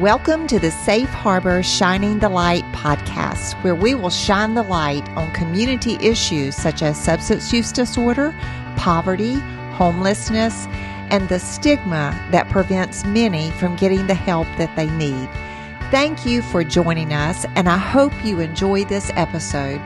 Welcome to the Safe Harbor Shining the Light podcast, where we will shine the light on community issues such as substance use disorder, poverty, homelessness, and the stigma that prevents many from getting the help that they need. Thank you for joining us, and I hope you enjoy this episode.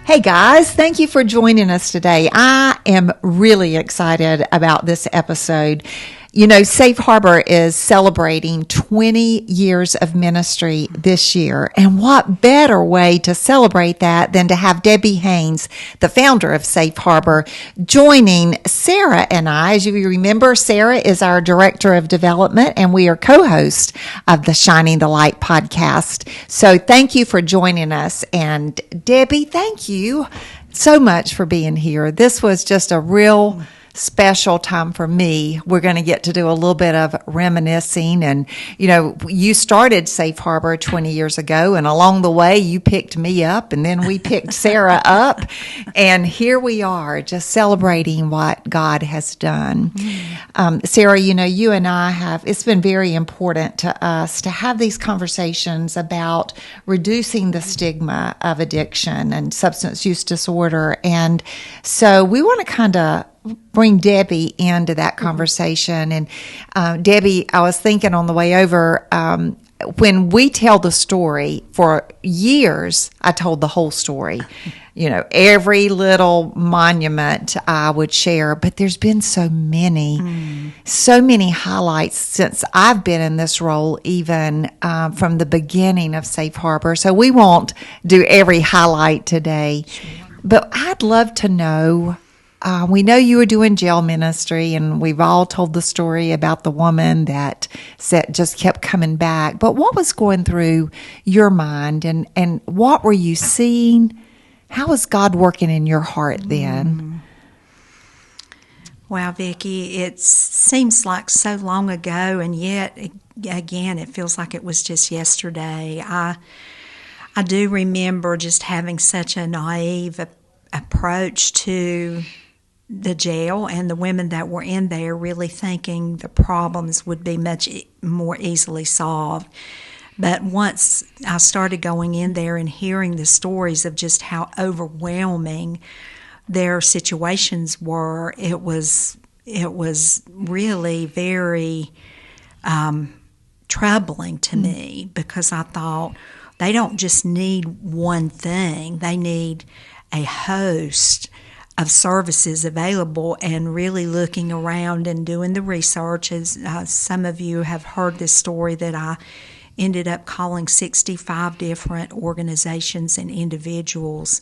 Hey guys, thank you for joining us today. I am really excited about this episode. You know, Safe Harbor is celebrating 20 years of ministry this year. And what better way to celebrate that than to have Debbie Haynes, the founder of Safe Harbor, joining Sarah and I. As you remember, Sarah is our director of development and we are co-hosts of the Shining the Light podcast. So thank you for joining us. And Debbie, thank you so much for being here. This was just a real special time for me. We're going to get to do a little bit of reminiscing. And, you know, you started Safe Harbor 20 years ago, and along the way, you picked me up, and then we picked Sarah up. And here we are, just celebrating what God has done. Sarah, you know, you and I it's been very important to us to have these conversations about reducing the stigma of addiction and substance use disorder. And so we want to kind of bring Debbie into that conversation. And Debbie, I was thinking on the way over, when we tell the story, for years, I told the whole story. You know, every little monument I would share, but there's been so many highlights since I've been in this role, even from the beginning of Safe Harbor. So we won't do every highlight today, but I'd love to know. We know you were doing jail ministry, and we've all told the story about the woman that just kept coming back. But what was going through your mind, and what were you seeing? How was God working in your heart then? Wow, Vicki, it seems like so long ago, and yet, again, it feels like it was just yesterday. I do remember just having such a naive approach to the jail and the women that were in there, really thinking the problems would be much more easily solved. But once I started going in there and hearing the stories of just how overwhelming their situations were, it was really very troubling to me, because I thought they don't just need one thing, they need a host of services available. And really looking around and doing the research, as some of you have heard this story, that I ended up calling 65 different organizations and individuals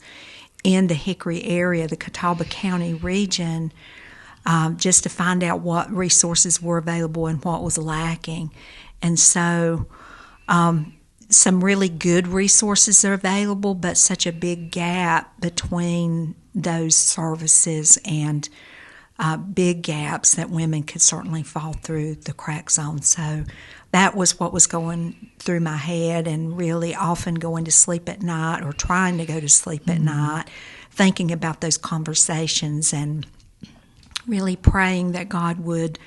in the Hickory area, the Catawba County region, just to find out what resources were available and what was lacking. And so some really good resources are available, but such a big gap between those services, and big gaps that women could certainly fall through the crack zone. So that was what was going through my head, and really often going to sleep at night, or trying to go to sleep at night, thinking about those conversations, and really praying that God would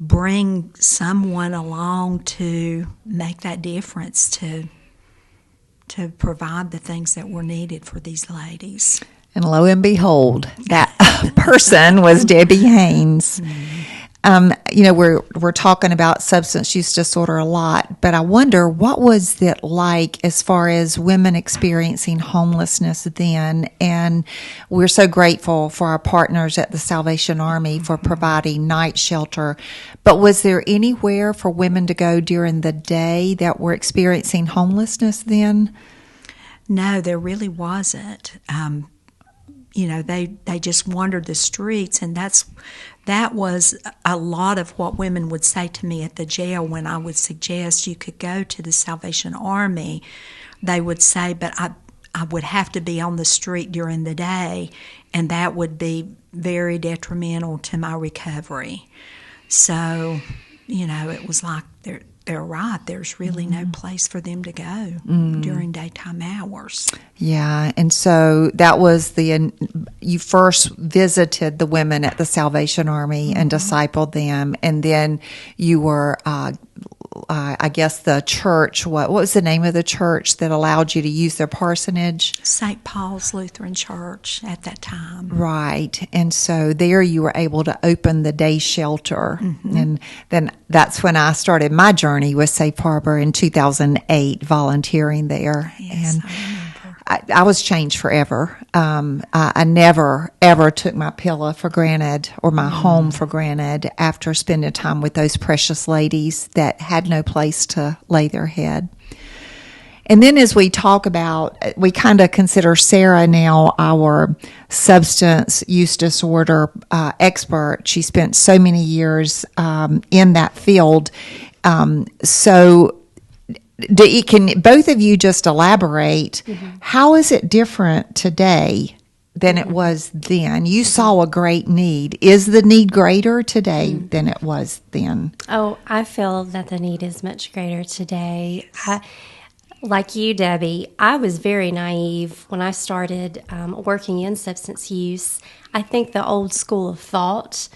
bring someone along to make that difference, to provide the things that were needed for these ladies. And lo and behold, that person was Debbie Haynes. You know, we're talking about substance use disorder a lot, but I wonder, what was it like as far as women experiencing homelessness then? And we're so grateful for our partners at the Salvation Army for providing night shelter. But was there anywhere for women to go during the day that were experiencing homelessness then? No, there really wasn't. You know, they just wandered the streets, and that was a lot of what women would say to me at the jail when I would suggest you could go to the Salvation Army. They would say, but I would have to be on the street during the day, and that would be very detrimental to my recovery. So, you know, it was like they're right. There's really no place for them to go during daytime hours. Yeah, and so that was you first visited the women at the Salvation Army and discipled them, and then you were, I guess, the church. What was the name of the church that allowed you to use their parsonage? St. Paul's Lutheran Church at that time. Right, and so there you were able to open the day shelter, and then that's when I started my journey with Safe Harbor in 2008, volunteering there. Yes, And I remember. I was changed forever. I never, ever took my pillow for granted or my home for granted after spending time with those precious ladies that had no place to lay their head. And then as we talk about, we kind of consider Sarah now our substance use disorder expert. She spent so many years in that field. So can both of you just elaborate, how is it different today than it was then? You saw a great need. Is the need greater today than it was then? Oh, I feel that the need is much greater today. Like you, Debbie, I was very naive when I started working in substance use. I think the old school of thought,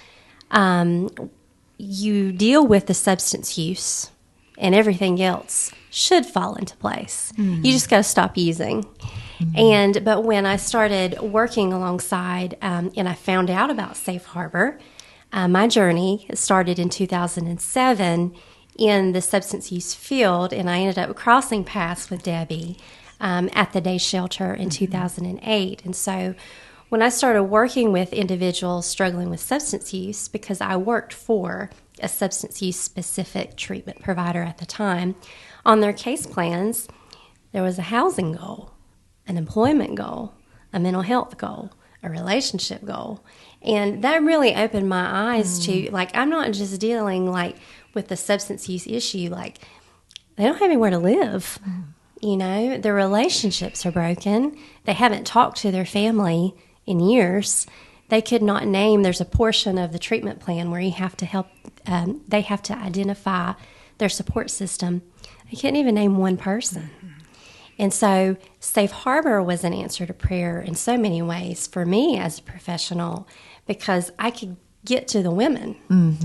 you deal with the substance use and everything else should fall into place. You just got to stop using. But when I started working alongside and I found out about Safe Harbor, my journey started in 2007 in the substance use field, and I ended up crossing paths with Debbie at the day shelter in 2008. And so when I started working with individuals struggling with substance use, because I worked for a substance use specific treatment provider at the time, on their case plans, there was a housing goal, an employment goal, a mental health goal, a relationship goal. And that really opened my eyes to, like, I'm not just dealing, like, with the substance use issue. Like, they don't have anywhere to live. You know, their relationships are broken. They haven't talked to their family in years. They could not name, there's a portion of the treatment plan where you have to help, they have to identify their support system. They couldn't even name one person. And so Safe Harbor was an answer to prayer in so many ways for me as a professional, because I could get to the women.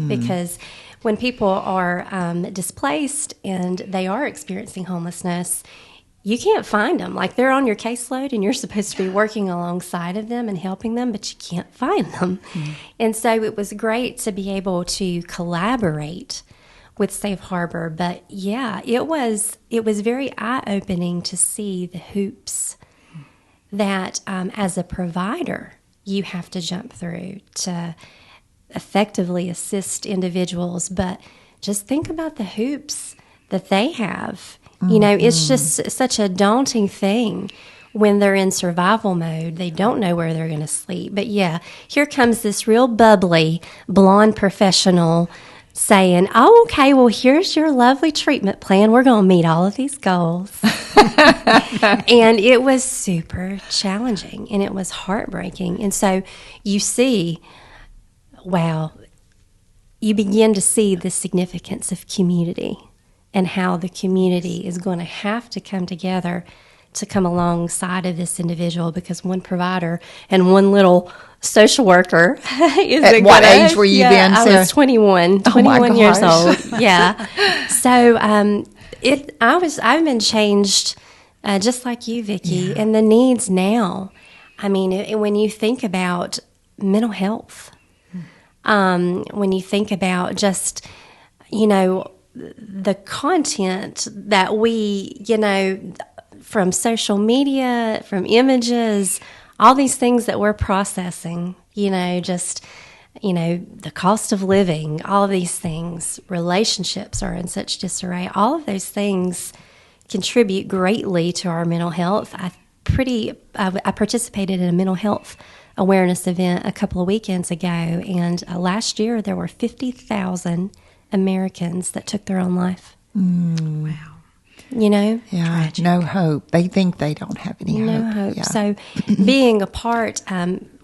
Because when people are displaced and they are experiencing homelessness, you can't find them. Like, they're on your caseload and you're supposed to be working alongside of them and helping them, but you can't find them. And so it was great to be able to collaborate with Safe Harbor. But yeah, it was very eye-opening to see the hoops that as a provider you have to jump through to effectively assist individuals. But just think about the hoops that they have. You know, it's just such a daunting thing when they're in survival mode. They don't know where they're going to sleep. But yeah, here comes this real bubbly blonde professional saying, oh, okay, well, here's your lovely treatment plan. We're going to meet all of these goals. And it was super challenging, and it was heartbreaking. And so you see, wow, you begin to see the significance of community and how the community is going to have to come together to come alongside of this individual, because one provider and one little social worker is At what age were you then, I Sarah? was 21 years old. Yeah. So I've been changed just like you, Vicki, and the needs now. I mean, when you think about mental health, when you think about just, you know, the content that we, you know, from social media, from images, all these things that we're processing, you know, just, you know, the cost of living, all of these things, relationships are in such disarray. All of those things contribute greatly to our mental health. I participated in a mental health awareness event a couple of weekends ago, and last year there were 50,000 Americans that took their own life. Wow. You know? Yeah, Tragic. no hope. They think they don't have any No hope. hope. Yeah. So being a part,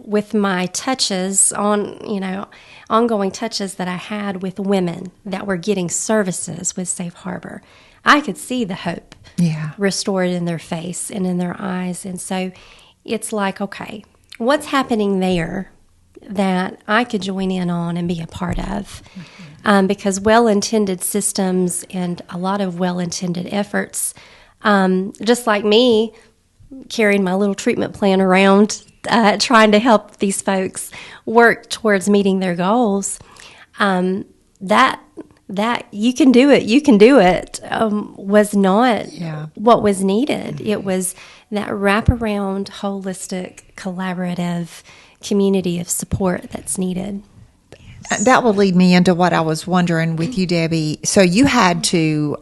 with my touches ongoing touches that I had with women that were getting services with Safe Harbor, I could see the hope restored in their face and in their eyes. And so it's like, okay, what's happening there that I could join in on and be a part of? Because well-intended systems and a lot of well-intended efforts, just like me carrying my little treatment plan around, trying to help these folks work towards meeting their goals, that you can do it was not what was needed. It was that wraparound, holistic, collaborative community of support that's needed. That will lead me into what I was wondering with you, Debbie. So you had to,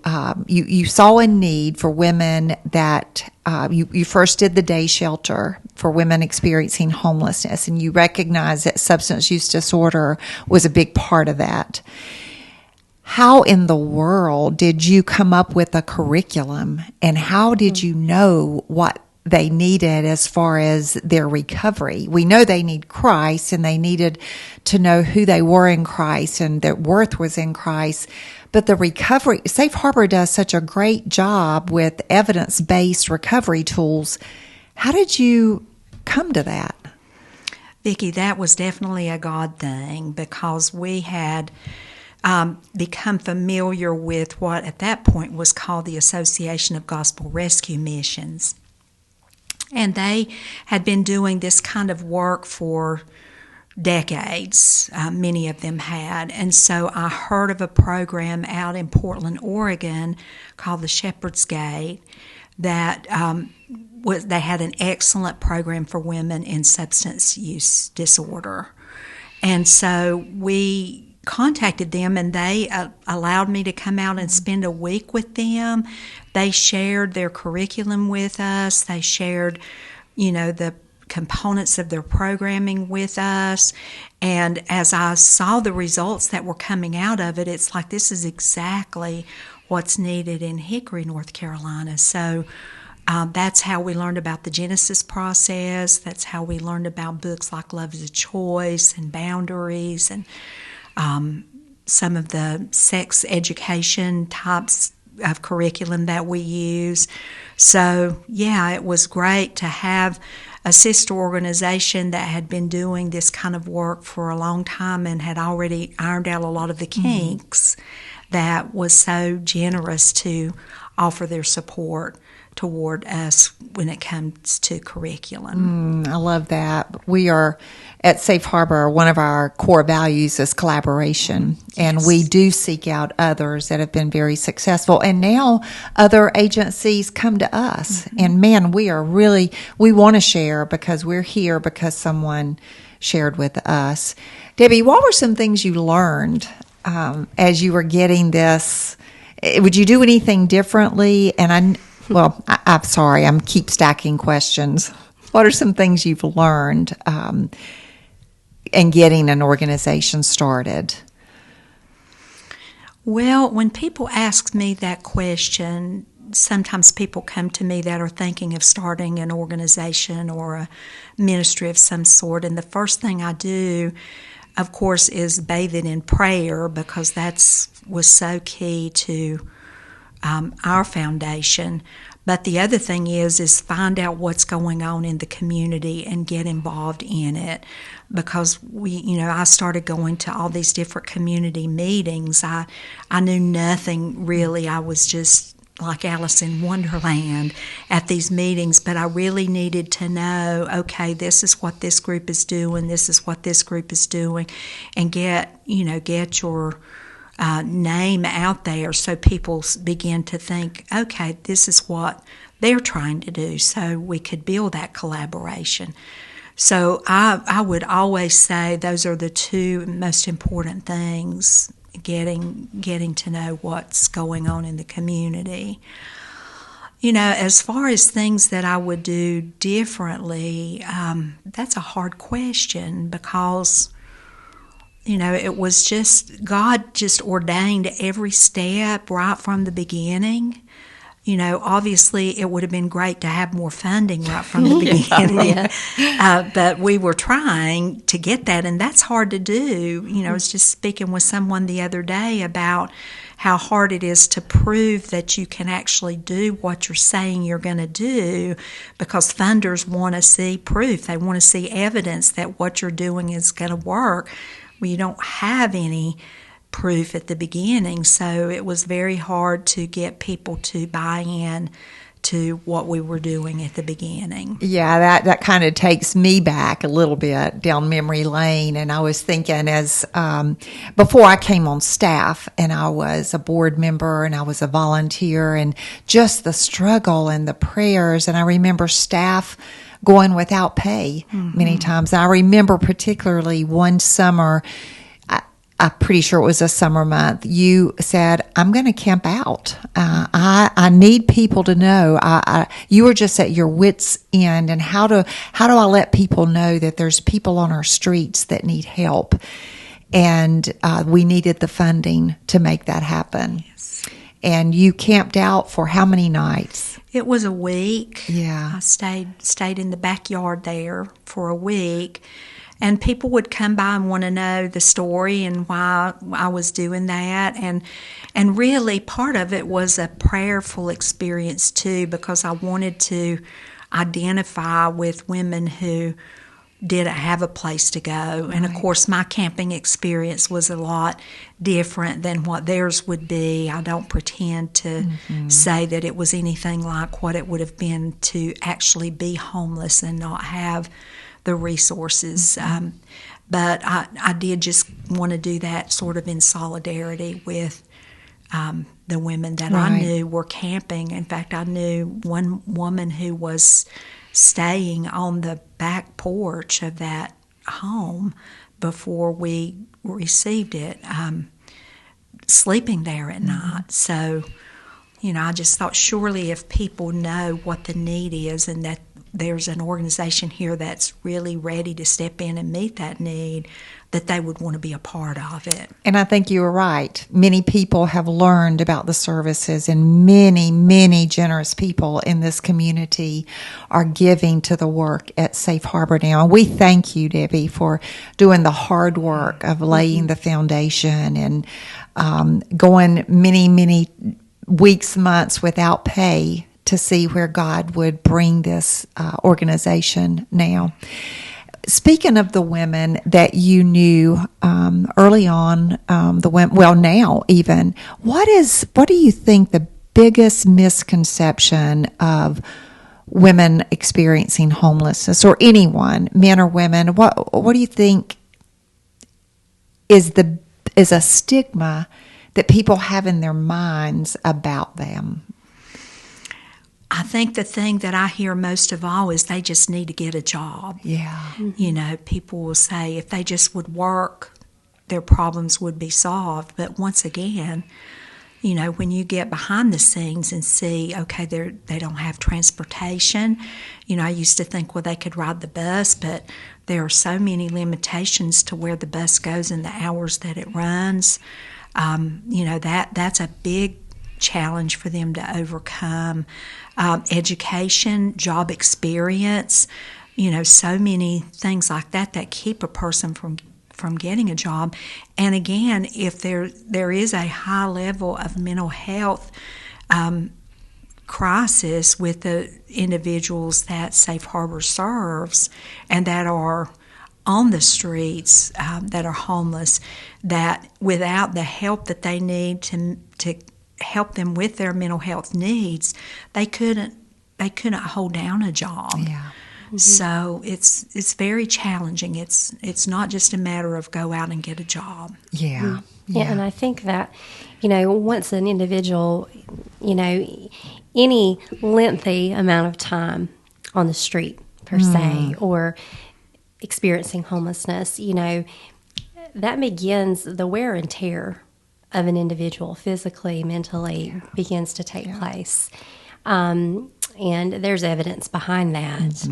you saw a need for women that, you first did the day shelter for women experiencing homelessness, and you recognized that substance use disorder was a big part of that. How in the world did you come up with a curriculum, and how did you know what they needed as far as their recovery? We know they need Christ, and they needed to know who they were in Christ and their worth was in Christ. But the recovery, Safe Harbor does such a great job with evidence-based recovery tools. How did you come to that? Vicki, that was definitely a God thing, because we had become familiar with what at that point was called the Association of Gospel Rescue Missions. And they had been doing this kind of work for decades, many of them had. And so I heard of a program out in Portland, Oregon called the Shepherd's Gate that they had an excellent program for women in substance use disorder. And so we contacted them, and they allowed me to come out and spend a week with them. They shared their curriculum with us. They shared, the components of their programming with us. And as I saw the results that were coming out of it, it's like, this is exactly what's needed in Hickory, North Carolina. So that's how we learned about the Genesis process. That's how we learned about books like Love is a Choice and Boundaries, and some of the sex education types of curriculum that we use. So, it was great to have a sister organization that had been doing this kind of work for a long time and had already ironed out a lot of the kinks, that was so generous to offer their support toward us when it comes to curriculum. I love that. We are at Safe Harbor, one of our core values is collaboration, and we do seek out others that have been very successful. And now other agencies come to us, and man, we want to share because we're here because someone shared with us. Debbie, what were some things you learned as you were getting this? Would you do anything differently? And I'm sorry, I'm keep stacking questions. What are some things you've learned in getting an organization started? Well, when people ask me that question, sometimes people come to me that are thinking of starting an organization or a ministry of some sort, and the first thing I do, of course, is bathe it in prayer, because was so key to our foundation. But the other thing is find out what's going on in the community and get involved in it. Because I started going to all these different community meetings. I knew nothing really. I was just like Alice in Wonderland at these meetings, but I really needed to know, okay, this is what this group is doing, this is what this group is doing, and get your name out there so people begin to think, okay, this is what they're trying to do, so we could build that collaboration. So I would always say those are the two most important things, getting to know what's going on in the community. As far as things that I would do differently, that's a hard question, because it was just, God just ordained every step right from the beginning obviously it would have been great to have more funding right from the beginning. But we were trying to get that, and that's hard to do. I was just speaking with someone the other day about how hard it is to prove that you can actually do what you're saying you're going to do, because funders want to see proof. They want to see evidence that what you're doing is going to work. Well, you don't have any proof at the beginning, so it was very hard to get people to buy in to what we were doing at the beginning. Yeah, that kind of takes me back a little bit down memory lane. And I was thinking, as before I came on staff, and I was a board member and I was a volunteer, and just the struggle and the prayers. And I remember staff going without pay many times. And I remember particularly one summer, I'm pretty sure it was a summer month, you said, I'm going to camp out. I need people to know. You were just at your wit's end. And how do I let people know that there's people on our streets that need help? And we needed the funding to make that happen. Yes. And you camped out for how many nights? It was a week. Yeah. I stayed in the backyard there for a week. And people would come by and want to know the story and why I was doing that. And really part of it was a prayerful experience too, because I wanted to identify with women who didn't have a place to go. And of course my camping experience was a lot different than what theirs would be. I don't pretend to say that it was anything like what it would have been to actually be homeless and not have the resources. But I did just want to do that sort of in solidarity with the women that I knew were camping. In fact, I knew one woman who was staying on the back porch of that home before we received it, sleeping there at night. So, I just thought surely if people know what the need is and that there's an organization here that's really ready to step in and meet that need, that they would want to be a part of it. And I think you were right. Many people have learned about the services, and many, many generous people in this community are giving to the work at Safe Harbor now. And we thank you, Debbie, for doing the hard work of laying the foundation and going many, many weeks, months without pay to see where God would bring this organization now. Speaking of the women that you knew early on, now even, what do you think the biggest misconception of women experiencing homelessness, or anyone, men or women? What do you think is a stigma that people have in their minds about them? I think the thing that I hear most of all is they just need to get a job. Yeah. People will say if they just would work, their problems would be solved. But once again, when you get behind the scenes and see, okay, they don't have transportation. I used to think, well, they could ride the bus, but there are so many limitations to where the bus goes and the hours that it runs. That's a big challenge for them to overcome. Education, job experience, so many things like that keep a person from getting a job. And again, if there is a high level of mental health crisis with the individuals that Safe Harbor serves and that are on the streets, that are homeless, that without the help that they need to help them with their mental health needs, they couldn't hold down a job. Yeah. Mm-hmm. So it's very challenging. It's not just a matter of go out and get a job. Yeah. Mm-hmm. Yeah, and I think that, once an individual, any lengthy amount of time on the street per se, or experiencing homelessness, that begins the wear and tear of an individual physically, mentally, begins to take place. And there's evidence behind that,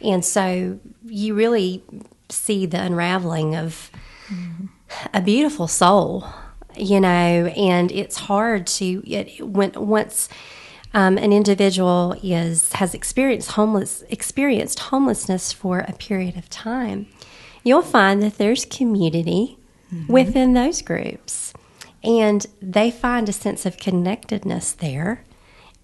and so you really see the unraveling of a beautiful soul and it's hard to once an individual has experienced homelessness for a period of time, you'll find that there's community within those groups, and they find a sense of connectedness there.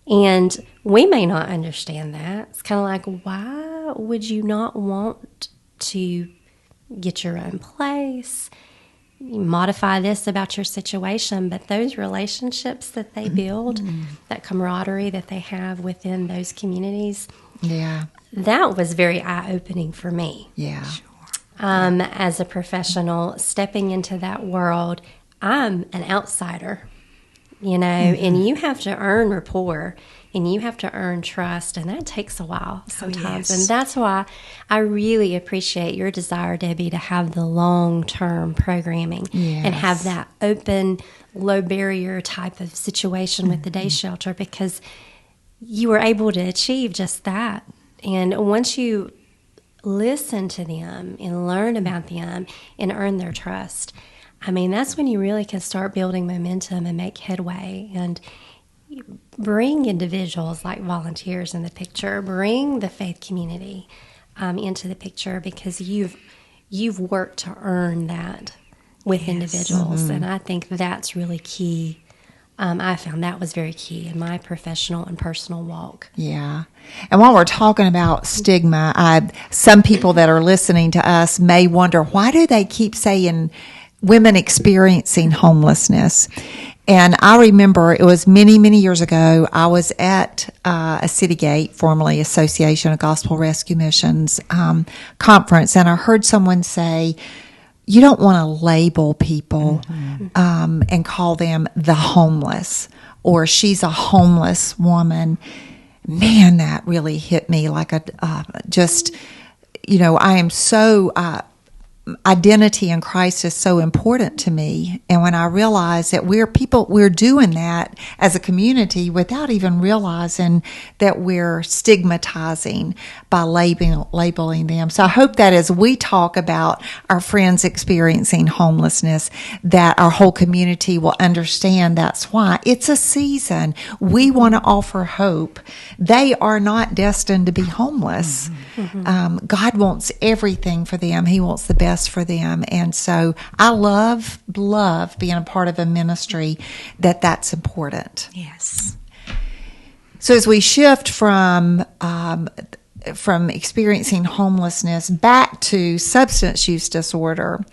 And we may not understand that. It's kind of like, why would you not want to get your own place? You modify this about your situation, but those relationships that they build, that camaraderie that they have within those communities, that was very eye-opening for me. Yeah. As a professional, stepping into that world, I'm an outsider, and you have to earn rapport, and you have to earn trust, and that takes a while sometimes. And that's why I really appreciate your desire, Debbie, to have the long-term programming and have that open, low-barrier type of situation with the day shelter, because you were able to achieve just that. And once you listen to them and learn about them and earn their trust, I mean, that's when you really can start building momentum and make headway and bring individuals like volunteers in the picture, bring the faith community into the picture, because you've worked to earn that with individuals. And I think that's really key. I found that was very key in my professional and personal walk. Yeah. And while we're talking about stigma, some people that are listening to us may wonder, why do they keep saying women experiencing homelessness? And I remember it was many, many years ago, I was at a City Gate, formerly Association of Gospel Rescue Missions conference, and I heard someone say, you don't want to label people and call them the homeless, or she's a homeless woman. Man, that really hit me like I am so, identity in Christ is so important to me. And when I realize that we're doing that as a community without even realizing that we're stigmatizing by labeling them. So I hope that as we talk about our friends experiencing homelessness, that our whole community will understand that's why. It's a season. We want to offer hope. They are not destined to be homeless. God wants everything for them. He wants the best for them. And so I love being a part of a ministry that's important. Yes. So as we shift from experiencing homelessness back to substance use disorder,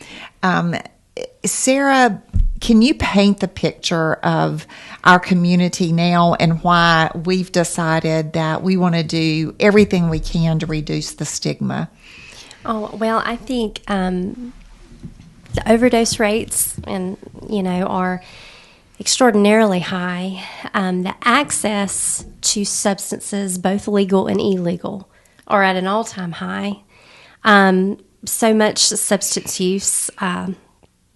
Sarah, can you paint the picture of our community now and why we've decided that we want to do everything we can to reduce the stigma? Oh, well, I think the overdose rates are extraordinarily high. The access to substances, both legal and illegal, are at an all-time high. So much substance use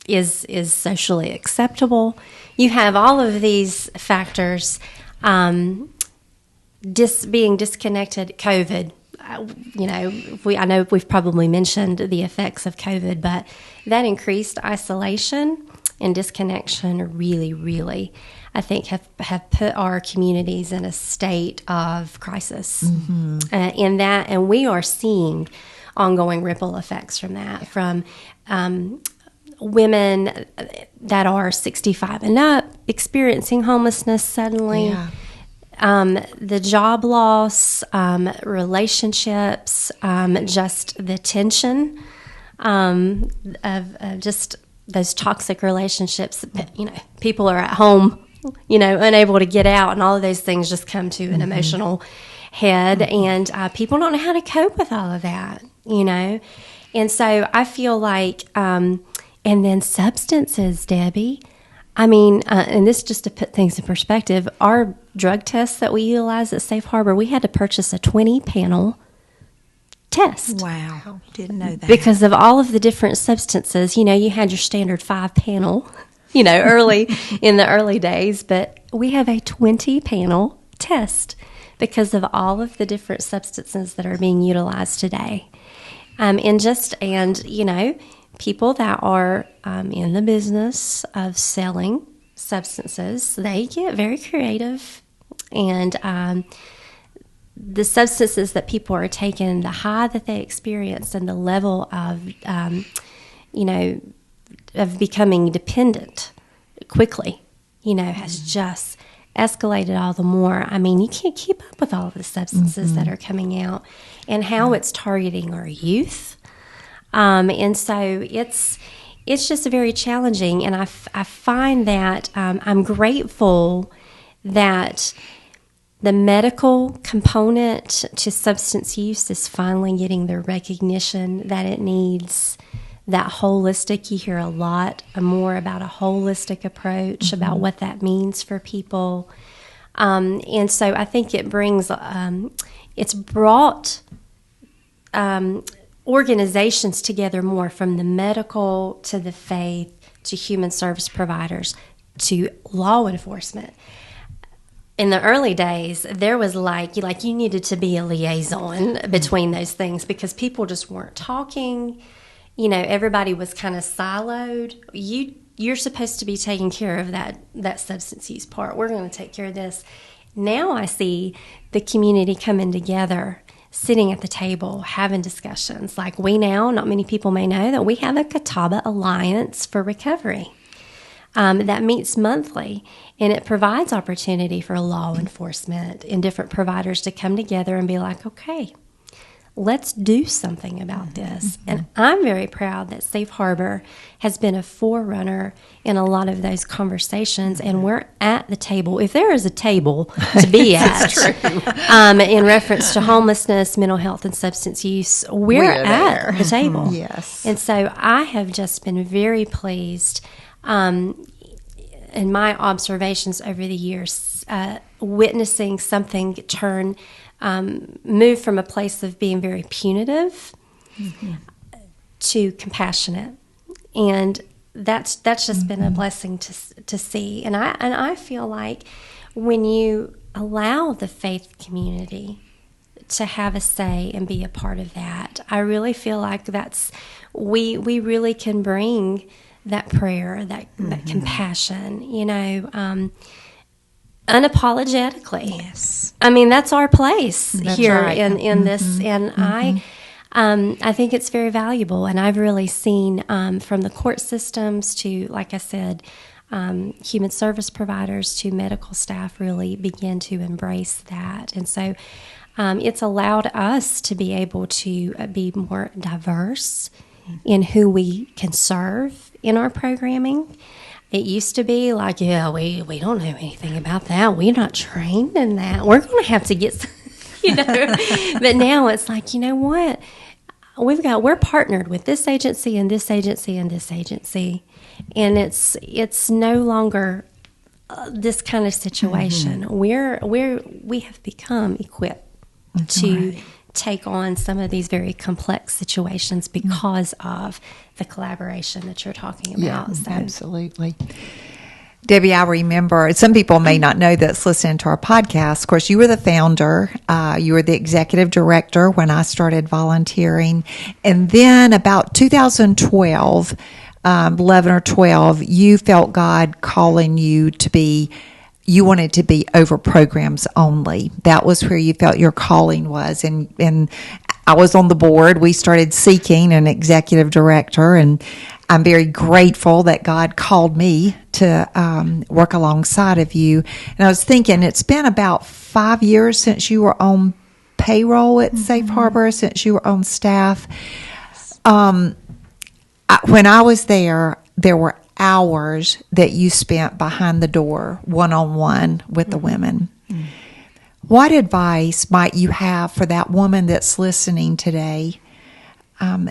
is socially acceptable. You have all of these factors being disconnected. COVID. I know we've probably mentioned the effects of COVID, but that increased isolation and disconnection really, really, I think, have put our communities in a state of crisis. And we are seeing ongoing ripple effects from that, from women that are 65 and up experiencing homelessness suddenly. Yeah. The job loss, relationships, just the tension of just those toxic relationships. People are at home, unable to get out, and all of those things just come to an emotional head, and people don't know how to cope with all of that, And so I feel like, and then substances, Debbie. I mean, and this just to put things in perspective, our drug tests that we utilize at Safe Harbor, we had to purchase a 20-panel test. Wow, didn't know that. Because of all of the different substances, you had your standard 5-panel, early in the early days, but we have a 20-panel test because of all of the different substances that are being utilized today. people that are in the business of selling substances, they get very creative, and the substances that people are taking, the high that they experience, and the level of of becoming dependent quickly, has just escalated all the more. I mean, you can't keep up with all of the substances that are coming out, and how it's targeting our youth. And so it's just very challenging. And I find that I'm grateful that the medical component to substance use is finally getting the recognition that it needs. That holistic, you hear a lot more about a holistic approach, about what that means for people. And so I think it brings, it's brought organizations together more, from the medical to the faith to human service providers to law enforcement. In the early days, there was like you needed to be a liaison between those things, because people just weren't talking. Everybody was kind of siloed. You're supposed to be taking care of that substance use part. We're going to take care of this. Now I see the community coming together, sitting at the table, having discussions. Like not many people may know that we have a Catawba Alliance for Recovery that meets monthly, and it provides opportunity for law enforcement and different providers to come together and be like, okay, let's do something about this. And I'm very proud that Safe Harbor has been a forerunner in a lot of those conversations, and we're at the table. If there is a table to be at, in reference to homelessness, mental health, and substance use, we're at the table. Yes. And so I have just been very pleased in my observations over the years, witnessing something move from a place of being very punitive to compassionate, and that's just been a blessing to see. And I feel like when you allow the faith community to have a say and be a part of that, I really feel like we really can bring that prayer, that compassion, unapologetically. Yes. I mean, that's our place here right. in this. And I think it's very valuable. And I've really seen from the court systems to, like I said, human service providers to medical staff really begin to embrace that. And so it's allowed us to be able to be more diverse in who we can serve in our programming. It used to be like, we don't know anything about that. We're not trained in that. We're going to have to get, But now it's like, you know what? We're partnered with this agency and this agency and this agency, and it's no longer this kind of situation. We have become equipped to take on some of these very complex situations because of the collaboration that you're talking about. Yeah, absolutely. Debbie, I remember, some people may not know this listening to our podcast. Of course, you were the founder. You were the executive director when I started volunteering. And then about 2012, 11 or 12, you felt God calling you you wanted to be over programs only. That was where you felt your calling was. And I was on the board. We started seeking an executive director, and I'm very grateful that God called me to work alongside of you. And I was thinking, it's been about 5 years since you were on payroll at Safe Harbor, since you were on staff. When I was there were hours that you spent behind the door, one-on-one with the women. What advice might you have for that woman that's listening today,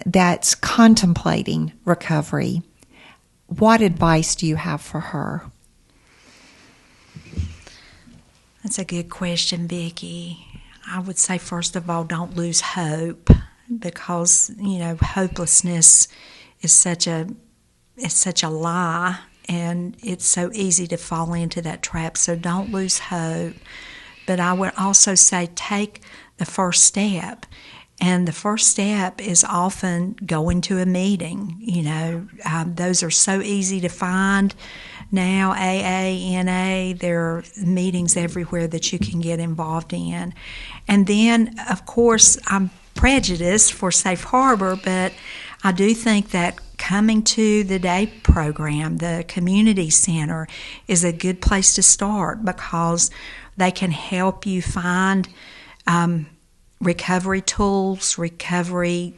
that's contemplating recovery? What advice do you have for her? That's a good question, Vicki. I would say, first of all, don't lose hope, because, hopelessness is such a lie, and it's so easy to fall into that trap. So don't lose hope. But I would also say take the first step. And the first step is often going to a meeting. Those are so easy to find now, AA, NA, there are meetings everywhere that you can get involved in. And then, of course, I'm prejudiced for Safe Harbor, but I do think that coming to the day program, the community center, is a good place to start because they can help you find recovery tools, recovery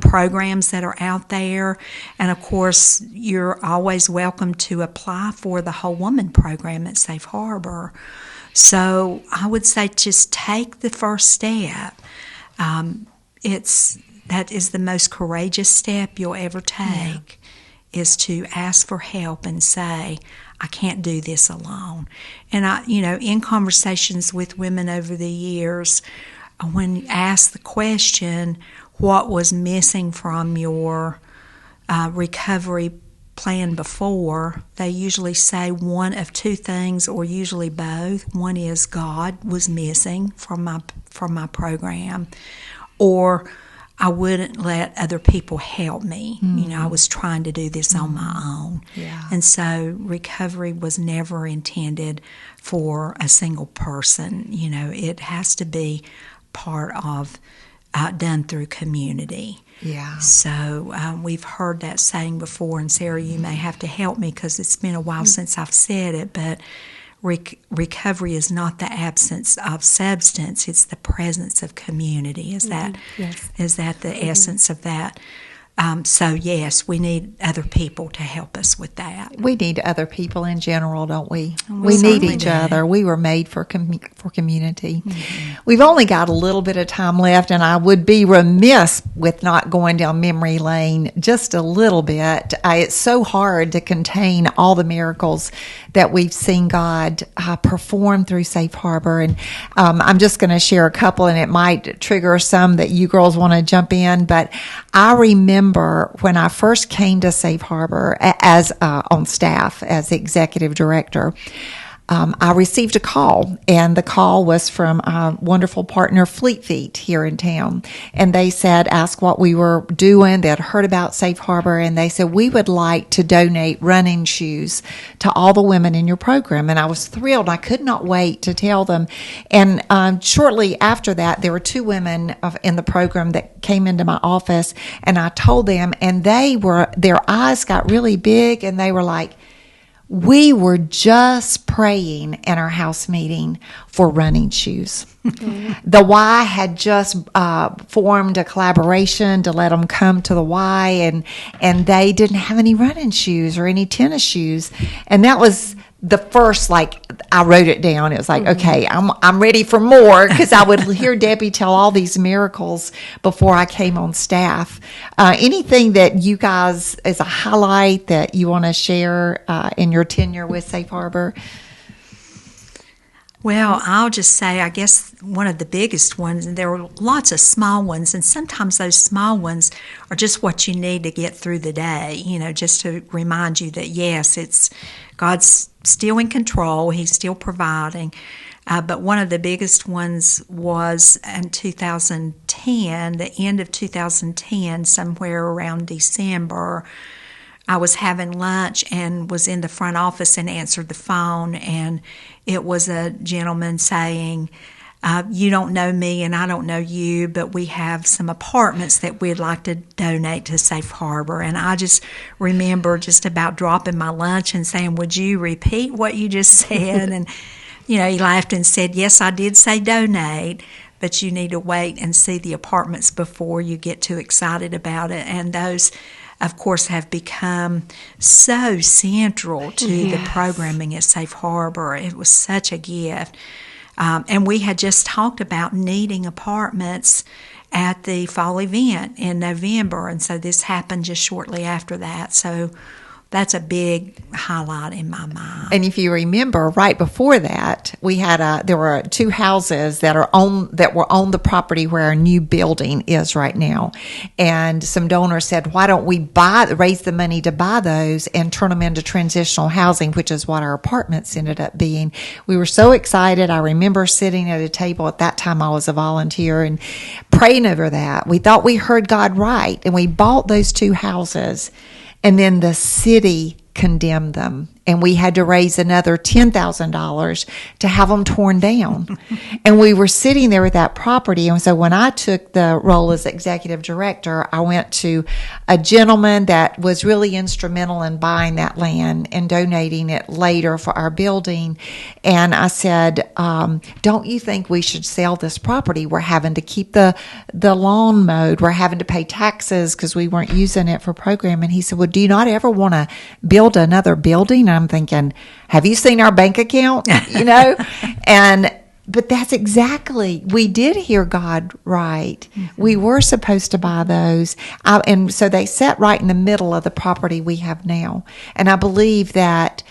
programs that are out there. And of course, you're always welcome to apply for the Whole Woman program at Safe Harbor. So I would say just take the first step. That is the most courageous step you'll ever take, is to ask for help and say, I can't do this alone. And in conversations with women over the years, when asked the question, what was missing from your recovery plan before, they usually say one of two things, or usually both. One is God was missing from my program, or I wouldn't let other people help me. I was trying to do this on my own. Yeah. And so recovery was never intended for a single person. It has to be part of done through community. Yeah. So we've heard that saying before, and Sarah, you may have to help me because it's been a while since I've said it, but recovery is not the absence of substance, it's the presence of community. Is that the essence of that? So yes, we need other people to help us with that. We need other people in general, don't we? We need each do. other. We were made for community. Mm-hmm. We've only got a little bit of time left, and I would be remiss with not going down memory lane just a little bit. It's so hard to contain all the miracles that we've seen God perform through Safe Harbor. And I'm just going to share a couple, and it might trigger some that you girls want to jump in. But I remember when I first came to Safe Harbor as on staff as the executive director, I received a call, and the call was from our wonderful partner Fleet Feet here in town. And they said, ask what we were doing. They had heard about Safe Harbor, and they said, we would like to donate running shoes to all the women in your program. And I was thrilled. I could not wait to tell them. And shortly after that, there were two women in the program that came into my office, and I told them, and their eyes got really big, and they were like, we were just praying in our house meeting for running shoes. Mm-hmm. The Y had just formed a collaboration to let them come to the Y, and they didn't have any running shoes or any tennis shoes. And that was the first, I wrote it down. It was like, okay, I'm ready for more, because I would hear Debbie tell all these miracles before I came on staff. Anything that you guys, as a highlight, that you want to share in your tenure with Safe Harbor? Well, I'll just say, I guess one of the biggest ones, and there were lots of small ones, and sometimes those small ones are just what you need to get through the day, just to remind you that, yes, it's God's still in control, He's still providing. But one of the biggest ones was in 2010, the end of 2010, somewhere around December. I was having lunch and was in the front office and answered the phone, and it was a gentleman saying, you don't know me and I don't know you, but we have some apartments that we'd like to donate to Safe Harbor. And I just remember just about dropping my lunch and saying, would you repeat what you just said? And, he laughed and said, yes, I did say donate, but you need to wait and see the apartments before you get too excited about it. And those, of course, have become so central to the programming at Safe Harbor. It was such a gift. And we had just talked about needing apartments at the fall event in November, and so this happened just shortly after that. So that's a big highlight in my mind. And if you remember, right before that, we had there were 2 houses that were on the property where our new building is right now. And some donors said, why don't we raise the money to buy those and turn them into transitional housing, which is what our apartments ended up being. We were so excited. I remember sitting at a table at that time. I was a volunteer and praying over that. We thought we heard God right, and we bought those 2 houses. And then the city condemned them, and we had to raise another $10,000 to have them torn down. And we were sitting there with that property. And so when I took the role as executive director, I went to a gentleman that was really instrumental in buying that land and donating it later for our building. And I said, don't you think we should sell this property? We're having to keep the lawn mowed. We're having to pay taxes because we weren't using it for program. And he said, well, do you not ever want to build another building? I'm thinking, have you seen our bank account? But that's exactly, we did hear God right. Mm-hmm. We were supposed to buy those. And so they sat right in the middle of the property we have now. And I believe that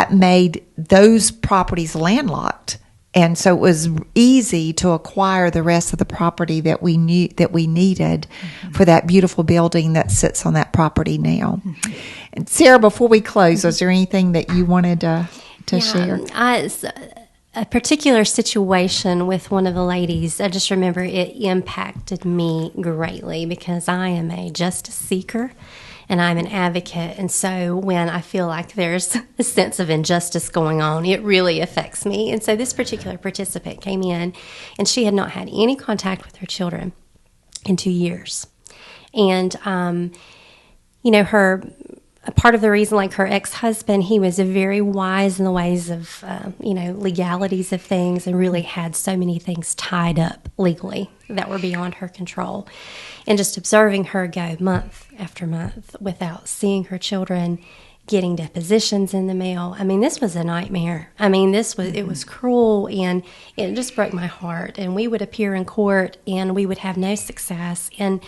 made those properties landlocked. And so it was easy to acquire the rest of the property that we needed mm-hmm. for that beautiful building that sits on that property now. Mm-hmm. And Sarah, before we close, was there anything that you wanted to share? A particular situation with one of the ladies, I just remember it impacted me greatly because I am a justice seeker and I'm an advocate. And so when I feel like there's a sense of injustice going on, it really affects me. And so this particular participant came in, and she had not had any contact with her children in 2 years. And, a part of the reason, like her ex-husband, he was very wise in the ways of, legalities of things, and really had so many things tied up legally that were beyond her control. And just observing her go month after month without seeing her children, getting depositions in the mail. I mean, this was a nightmare. I mean, it was cruel, and it just broke my heart. And we would appear in court, and we would have no success. And,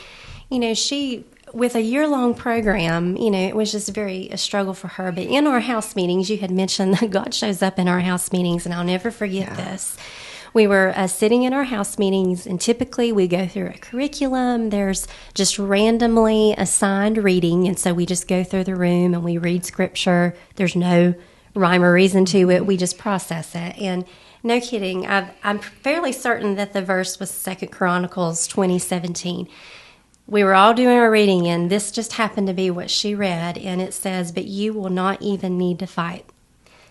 with a year-long program, it was just a struggle for her. But in our house meetings, you had mentioned that God shows up in our house meetings, and I'll never forget this. We were sitting in our house meetings, and typically we go through a curriculum. There's just randomly assigned reading, and so we just go through the room and we read scripture. There's no rhyme or reason to it. We just process it. And no kidding, I'm fairly certain that the verse was 2 Chronicles 20:17. We were all doing our reading, and this just happened to be what she read, and it says, "But you will not even need to fight.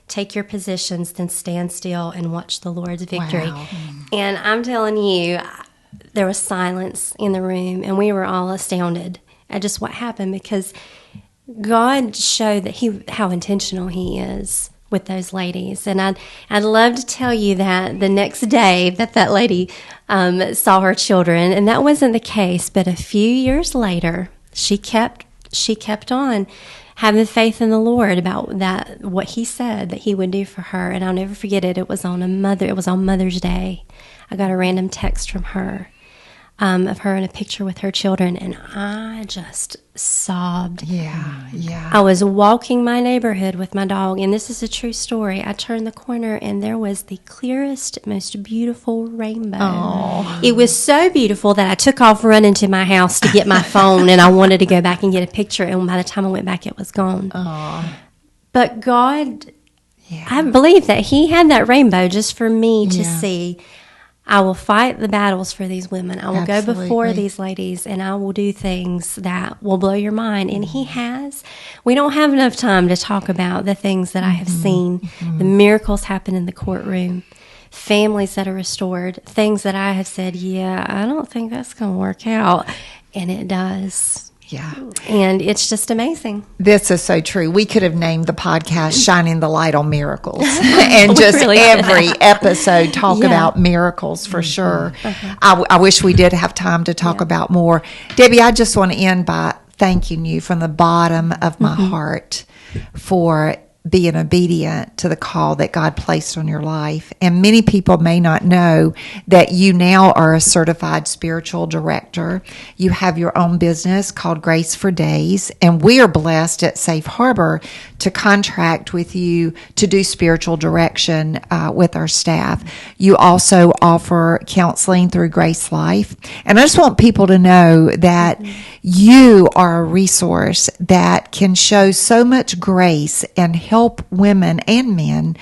Take your positions, then stand still and watch the Lord's victory." Wow. And I'm telling you, there was silence in the room, and we were all astounded at just what happened, because God showed that how intentional He is with those ladies. And I'd love to tell you that the next day that lady saw her children, and that wasn't the case. But a few years later, she kept on having faith in the Lord about that, what He said that He would do for her. And I'll never forget it. It was on Mother's Day. I got a random text from her, of her in a picture with her children, and I just sobbed. Yeah. I was walking my neighborhood with my dog, and this is a true story. I turned the corner, and there was the clearest, most beautiful rainbow. Oh. It was so beautiful that I took off running to my house to get my phone, and I wanted to go back and get a picture, and by the time I went back, it was gone. Oh. But God, I believe that He had that rainbow just for me to see. I will fight the battles for these women. I will go before these ladies, and I will do things that will blow your mind. And He has. We don't have enough time to talk about the things that I have seen, the miracles happen in the courtroom, families that are restored, things that I have said, I don't think that's going to work out. And it does. Yeah. And it's just amazing. This is so true. We could have named the podcast Shining the Light on Miracles and just really every episode talk about miracles for sure. I wish we did have time to talk about more. Debbie, I just want to end by thanking you from the bottom of my heart for being obedient to the call that God placed on your life. And many people may not know that you now are a certified spiritual director. You have your own business called Grace for Days, and we are blessed at Safe Harbor to contract with you to do spiritual direction with our staff. You also offer counseling through Grace Life. And I just want people to know that you are a resource that can show so much grace and help women and men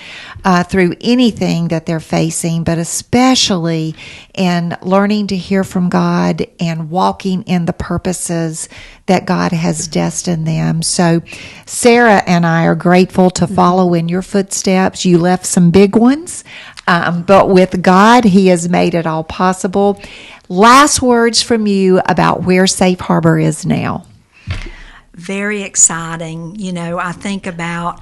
through anything that they're facing, but especially in learning to hear from God and walking in the purposes that God has destined them. So Sarah and I are grateful to follow in your footsteps. You left some big ones, but with God, He has made it all possible. Last words from you about where Safe Harbor is now. Very exciting. I think about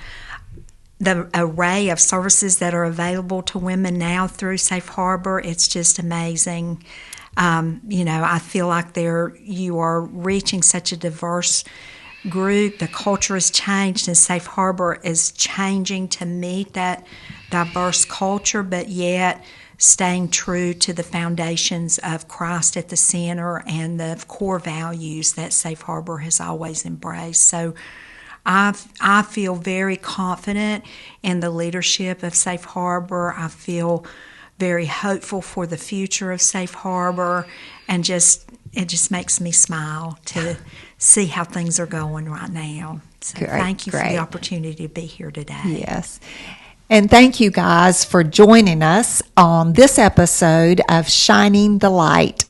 the array of services that are available to women now through Safe Harbor. It's just amazing. I feel like you are reaching such a diverse group. The culture has changed, and Safe Harbor is changing to meet that diverse culture, but yet staying true to the foundations of Christ at the center and the core values that Safe Harbor has always embraced. So I feel very confident in the leadership of Safe Harbor. I feel very hopeful for the future of Safe Harbor, and it just makes me smile to see how things are going right now. So thank you for the opportunity to be here today. Yes. And thank you guys for joining us on this episode of Shining the Light.